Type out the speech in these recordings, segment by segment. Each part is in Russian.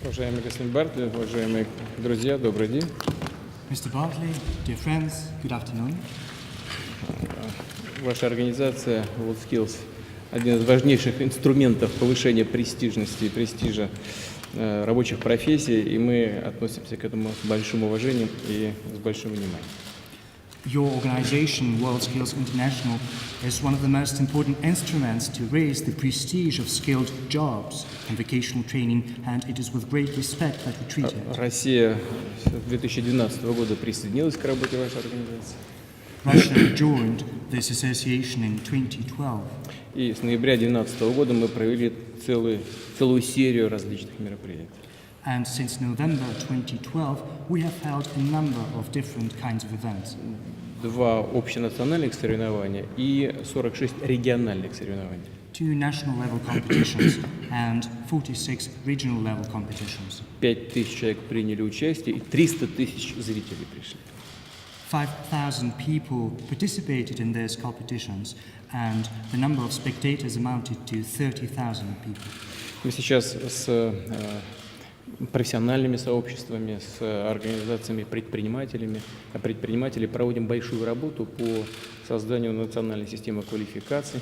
Уважаемый господин Бартли, уважаемые друзья, добрый день. Mr. Bartley, dear friends, good afternoon. Ваша организация WorldSkills – один из важнейших инструментов повышения престижности и престижа рабочих профессий, и мы относимся к этому с большим уважением и с большим вниманием. Your organization, WorldSkills International, is one of the most important instruments to raise the prestige of skilled jobs and vocational training, and it is with great respect that we treat it. Россия с 2012 года присоединилась к работе вашей организации. Russia joined this association in 2012. И с ноября 2012 года мы провели целую серию различных мероприятий. And since November 2012, we have held a number of different kinds of events. 2 общенациональных соревнования и 46 региональных соревнований. 2 national level competitions and 46 regional level competitions. 5000 человек приняли участие и 300 тысяч зрителей пришли. 5,000 people participated in these competitions, and the number of spectators amounted to 30,000 people. Мы сейчас с профессиональными сообществами, с организациями предпринимателей проводим большую работу по созданию национальной системы квалификаций.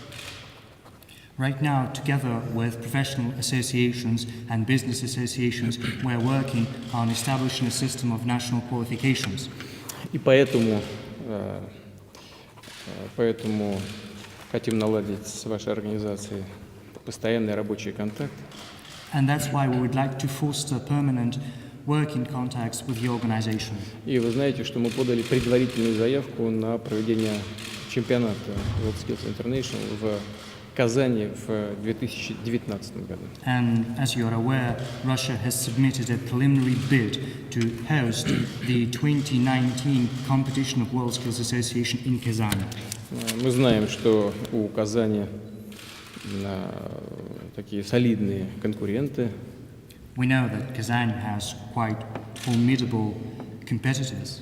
Right now, together with professional associations and business associations, we are working on establishing a system of national qualifications. И поэтому хотим наладить с вашей организацией постоянные рабочие контакты. And that's why we would like to foster permanent working contacts with the organization. И вы знаете, что мы подали предварительную заявку на проведение чемпионата WorldSkills International в Казани в 2019 году. And as you are aware, Russia has submitted a preliminary bid to host the 2019 competition of WorldSkills Association in Kazan. Мы знаем, что у Казани такие солидные конкуренты. We know that Kazan has quite formidable competitors.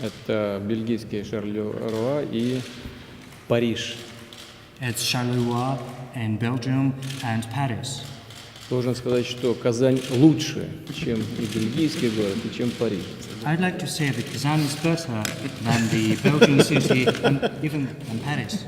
Это бельгийские Шарлеруа и Париж. It's Charleroi in Belgium and Paris. Должен сказать, что Казань лучше, чем и бельгийский город, и чем Париж. I'd like to say that Kazan is better than the Belgian city and even than Paris.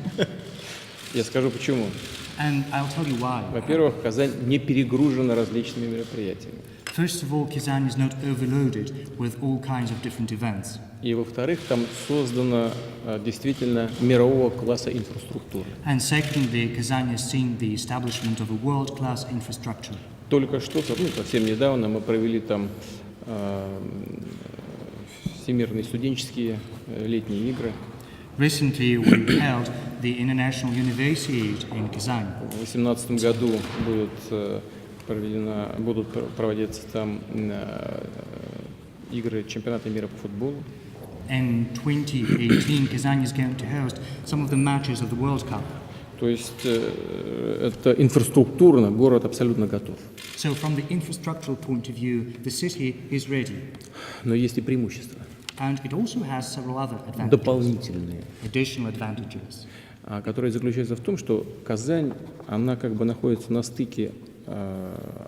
Я скажу почему. And I'll tell you why. Во-первых, Казань не перегружена различными мероприятиями. First of all, Kazan is not overloaded with all kinds of different events. И во-вторых, там создана действительно мирового класса инфраструктура. And secondly, Kazan has seen the establishment of a world-class infrastructure. Только что, совсем недавно мы провели там всемирные студенческие летние игры. Recently, we held the International Universiade in Kazan. В 2018 году будут проводиться там игры чемпионата мира по футболу. In 2018, Kazan is going to host some of the matches of the World Cup. То есть это инфраструктурно город абсолютно готов. So from the infrastructural point of view, the city is ready. Но есть и преимущества. And it also has several other advantages, Дополнительные, additional advantages. которые заключаются в том, что Казань, она как бы находится на стыке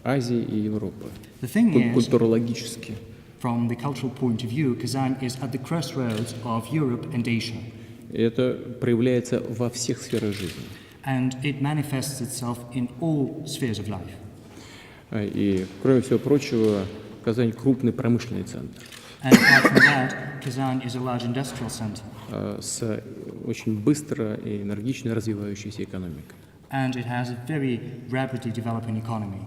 Азии и Европы, The thing is, культурологически. from the cultural point of view, Kazan is at the crossroads of Europe and Asia. И это проявляется во всех сферах жизни. And it manifests itself in all spheres of life. И, кроме всего прочего, Казань крупный промышленный центр And apart from that, Kazan is a large industrial center. с очень быстро и энергично развивающейся экономикой. And it has a very rapidly developing economy.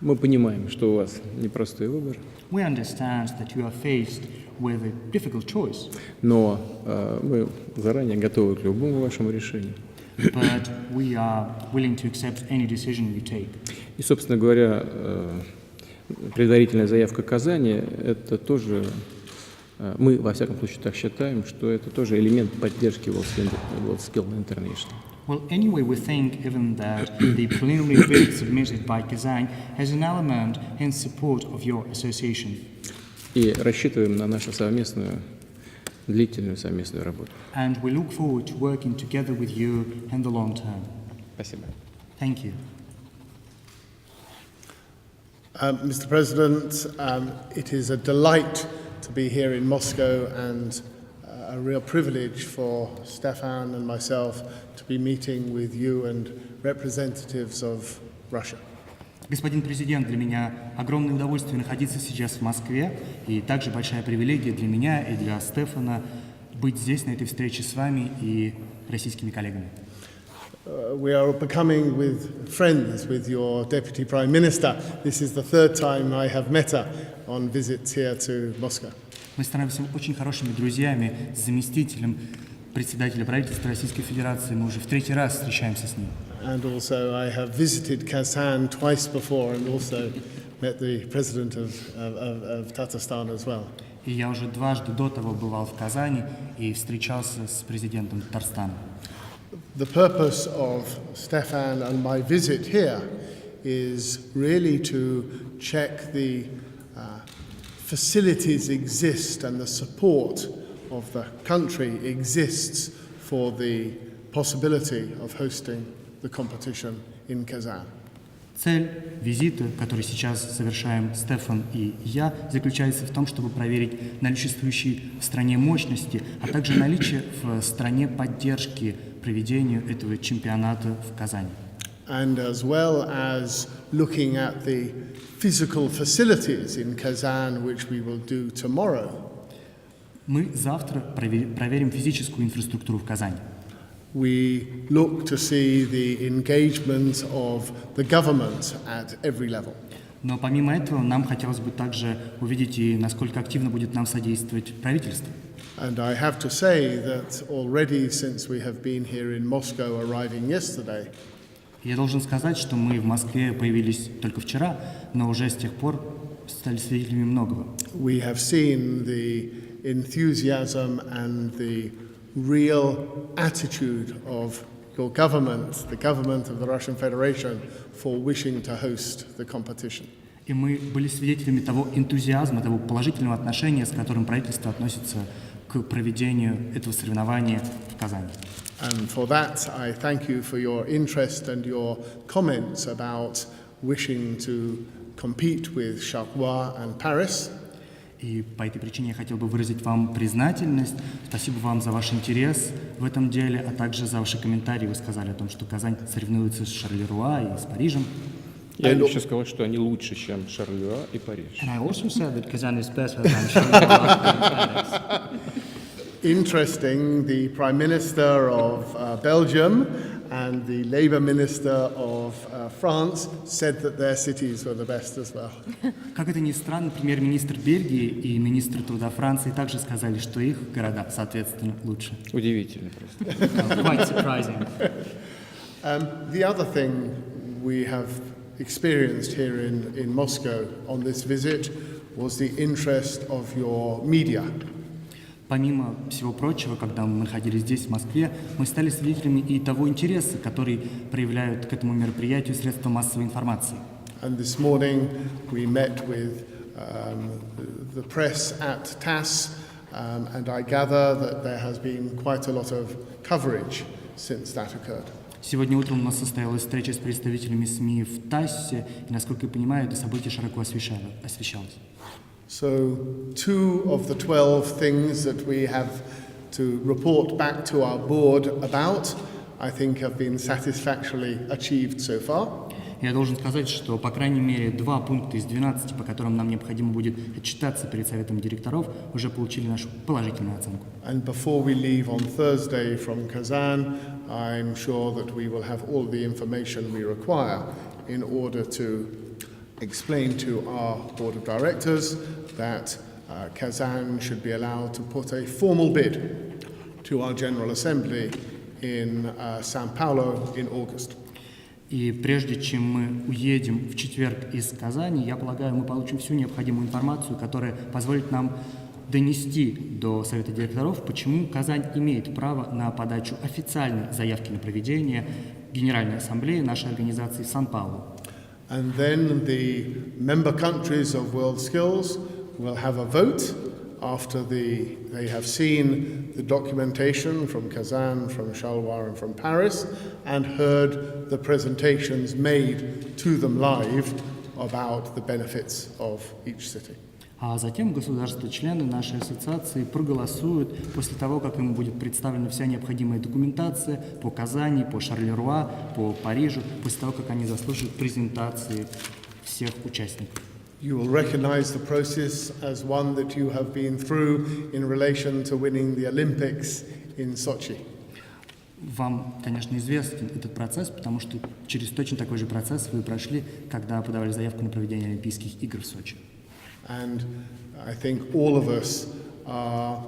Мы понимаем, что у вас непростой выбор, We understand that you are faced with a difficult choice, но мы заранее готовы к любому вашему решению. but we are willing to accept any decision you take. И, собственно говоря, предварительная заявка Казани – это тоже, мы, во всяком случае, так считаем, что это тоже элемент поддержки WorldSkills International. Well, anyway, we think even that the preliminary bid submitted by Kazan has an element in support of your association. И рассчитываем на нашу длительную совместную работу. And we look forward to working together with you in the long term. Спасибо. Thank you. Mr. President, it is a delight to be here in Moscow and a real privilege for Stefan and myself to be meeting with you and representatives of Russia. Господин президент, для меня огромное удовольствие находиться сейчас в Москве, и также большая привилегия для меня и для Стефана быть здесь, на этой встрече с вами и российскими коллегами. We are becoming friends with your Deputy Prime Minister. This is the third time I have met her on visits here to Moscow. Мы становимся очень хорошими друзьями с заместителем председателя правительства Российской Федерации. Мы уже в третий раз встречаемся с ним. And also I have visited Kazan twice before and also met the president of Tatarstan as well. И я уже дважды до того бывал в Казани и встречался с президентом Татарстана. The purpose of Stefan and my visit here is really to check the facilities exist and the support of the country exists for the possibility of hosting the competition in Kazan. Цель визита, который сейчас совершаем Стефан и я, заключается в том, чтобы проверить наличествующие в стране мощности, а также наличие в стране поддержки проведению этого чемпионата в Казани. And as well as looking at the physical facilities in Kazan, which we will do tomorrow. Мы завтра проверим физическую инфраструктуру в Казани. We look to see the engagement of the government at every level. Но помимо этого нам хотелось бы также увидеть и насколько активно будет нам содействовать правительство. And I have to say that already since we have been here in Moscow, arriving yesterday, Я должен сказать, что мы в Москве появились только вчера, но уже с тех пор стали свидетелями многого. we have seen the enthusiasm and the real attitude of your government, the government of the Russian Federation, for wishing to host the competition. И мы были свидетелями того энтузиазма, того положительного отношения, с которым правительство относится к проведению этого соревнования в Казани. And for that, I thank you for your interest and your comments about wishing to compete with Charleroi and Paris. И по этой причине я хотел бы выразить вам признательность. Спасибо вам за ваш интерес в этом деле, а также за ваши комментарии. Вы сказали о том, что Казань соревнуется с Шарлеруа и с Парижем. Я еще сказал, что они лучше, чем Шарлеруа и Париж. And I also said that Kazan is better than Charleroi and Paris. Interesting, the Prime Minister of Belgium and the Labour Minister of France said that their cities were the best as well. Как это ни странно, премьер-министр Бельгии и министр труда Франции также сказали, что их города, соответственно, лучше. Удивительно просто. Quite surprising. The other thing we have experienced here in Moscow on this visit was the interest of your media. Помимо всего прочего, когда мы находились здесь, в Москве, мы стали свидетелями и того интереса, который проявляют к этому мероприятию средства массовой информации. And this morning we met with the press at TASS, and I gather that there has been quite a lot of coverage since that occurred. Сегодня утром у нас состоялась встреча с представителями СМИ в ТАССе, и, насколько я понимаю, это событие широко освещалось. So 2 of the 12 things that we have to report back to our board about, I think, have been satisfactorily achieved so far. Я должен сказать, что, по крайней мере, 2 пункта из 12, по которым нам необходимо будет отчитаться перед Советом директоров, уже получили нашу положительную оценку. And before we leave on Thursday from Kazan, I'm sure that we will have all the information we require in order to explain to our board of directors that Kazan should be allowed to put a formal bid to our General Assembly in Sao Paulo in August. И прежде чем мы уедем в четверг из Казани, я полагаю, мы получим всю необходимую информацию, которая позволит нам донести до Совета директоров, почему Казань имеет право на подачу официальной заявки на проведение Генеральной Ассамблеи нашей организации в Сан-Паулу. And then the member countries of WorldSkills will have a vote after they have seen the documentation from Kazan, from Charleroi and from Paris, and heard the presentations made to them live about the benefits of each city. А затем государства-члены нашей ассоциации проголосуют после того, как им будет представлена вся необходимая документация по Казани, по Шарлеруа, по Парижу, после того, как они заслушают презентации всех участников. You will recognize the process as one that you have been through in relation to winning the Olympics in Sochi. Вам, конечно, известен этот процесс, потому что через точно такой же процесс вы прошли, когда подавали заявку на проведение Олимпийских игр в Сочи. And I think all of us are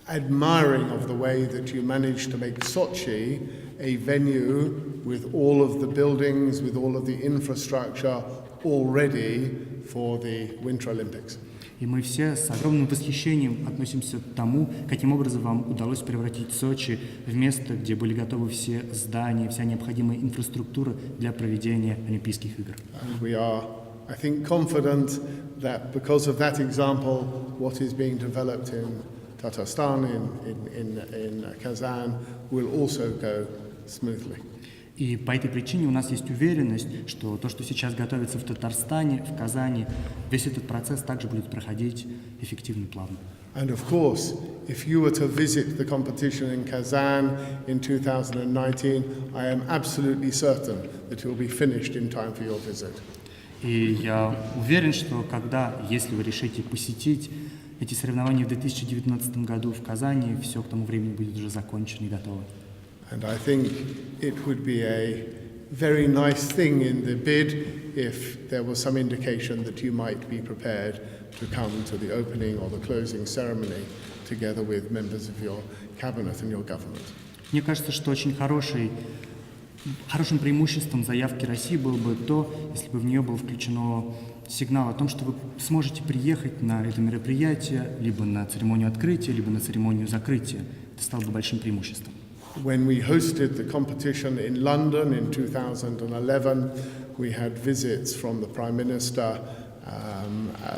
admiring of the way that you managed to make Sochi a venue with all of the buildings, with all of the infrastructure all ready for the Winter Olympics. И мы все с огромным восхищением относимся к тому, каким образом вам удалось превратить Сочи в место, где были готовы все здания, вся необходимая инфраструктура для проведения Олимпийских игр. And we are, I think, confident that because of that example, what is being developed in Tatarstan, in Kazan, will also go smoothly. И по этой причине у нас есть уверенность, что то, что сейчас готовится в Татарстане, в Казани, весь этот процесс также будет проходить эффективно и плавно. And of course, if you were to visit the competition in Kazan in 2019, I am absolutely certain that it will be finished in time for your visit. И я уверен, что если вы решите посетить эти соревнования в 2019 году в Казани, все к тому времени будет уже закончено и готово. And I think it would be a very nice thing in the bid if there was some indication that you might be prepared to come to the opening or the closing ceremony together with members of your cabinet and your government. Мне кажется, что очень хорошим преимуществом заявки России было бы то, если бы в нее был включено сигнал о том, что вы сможете приехать на это мероприятие либо на церемонию открытия, либо на церемонию закрытия. Это стало бы большим преимуществом. When we hosted the competition in London in 2011, we had visits from the Prime Minister,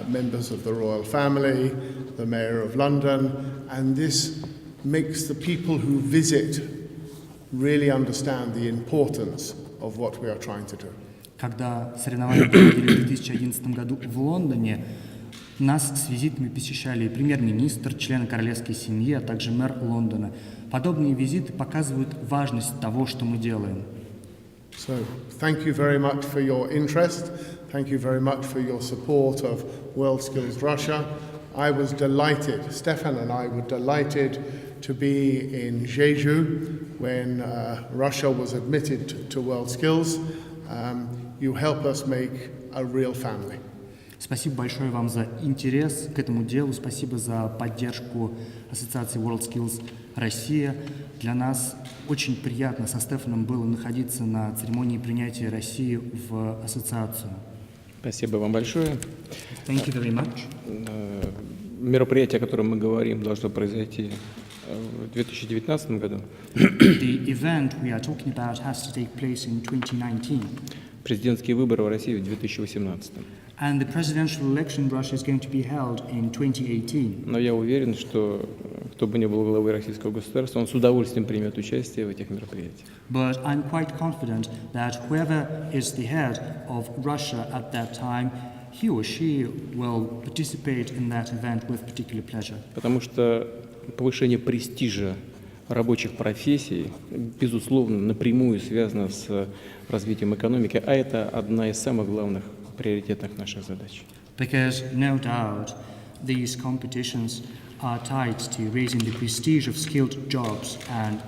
members of the royal family, the Mayor of London, and this makes the people who visit really understand the importance of what we are trying to do. Когда соревнования проходили в 2011 году в Лондоне, нас с визитами посещали премьер-министр, члены королевской семьи, а также мэр Лондона. Подобные визиты показывают важность того, что мы делаем. So, thank you very much for your interest. Thank you very much for your support of WorldSkills Russia. I was delighted, Stefan and I were delighted to be in Jeju when Russia was admitted to WorldSkills. You help us make a real family. Спасибо большое вам за интерес к этому делу, спасибо за поддержку ассоциации WorldSkills Россия. Для нас очень приятно со Стефаном было находиться на церемонии принятия России в ассоциацию. Спасибо вам большое. Thank you very much. Мероприятие, о котором мы говорим, должно произойти в 2019 году. The event we are talking about has to take place in 2019. Президентские выборы в России в 2018. And the presidential election in Russia is going to be held in 2018. Но я уверен, что кто бы ни был главой российского государства, он с удовольствием примет участие в этих мероприятиях. But I'm quite confident that whoever is the head of Russia at that time, he or she will participate in that event with particular pleasure. Потому что повышение престижа рабочих профессий, безусловно, напрямую связано с развитием экономики, а это одна из самых главных приоритетных наших задач. Because no doubt these competitions are tied to raising the prestige of skilled jobs, and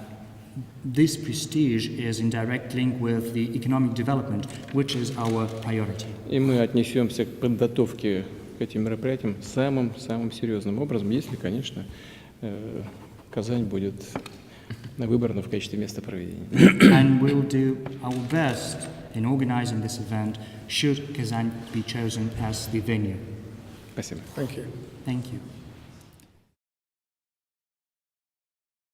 this prestige is in direct link with the economic development, which is our priority. И мы отнесемся к подготовке к этим мероприятиям самым серьезным образом, если, конечно, Казань будет выбрана в качестве места проведения. And we'll do our best in organizing this event should Kazan be chosen as the venue. Спасибо. Thank you. Thank you.